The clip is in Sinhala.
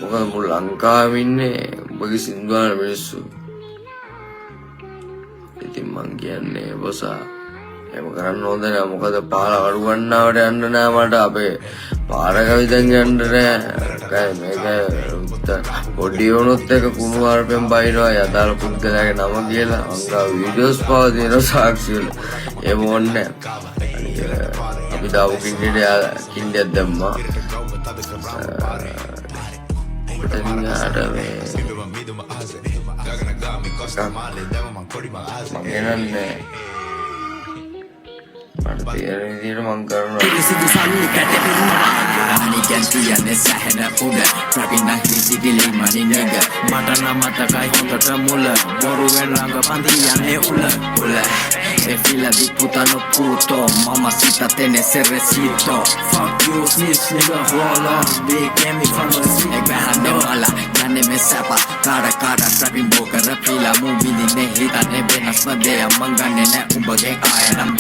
මොකද මුළු ලංකාවෙම ඉන්නේ උඹගේ සින්දුවන මිනිස්සු. ඉතින් මං කියන්නේ බොසා එහෙම කරන්න හොඳ නෑ. මොකද පාර අඩු ගන්නවට යන්න නෑ මට. අපේ පාරක විදන් යන්න නෑ. මේක පොඩි වුණොත් එක කුණු වර්පෙන් බයිනවා යදාල පුද්ගලයාගේ නම කියලා. අංගා වීඩියෝස් පාව දෙනවා සාක්ෂි වල. එහෙම ඕනේ නෑ. අපි දාපු කින්ඩයක් දැම්මා. මගෙනන්නේ මට තේරෙන විදිහට මං කරනවා. මට නම් මතකයි හොඳට මුල බොරුවෙන් රඟපන්දි යන්නේ උල fila di puttano puto mamacita te necesito fuck you snitch nigga hold on big game me from the street ek behande wala jane me sapa kara trapping bokara pila movie ne hita ne benas made mangane ne umbage ayanam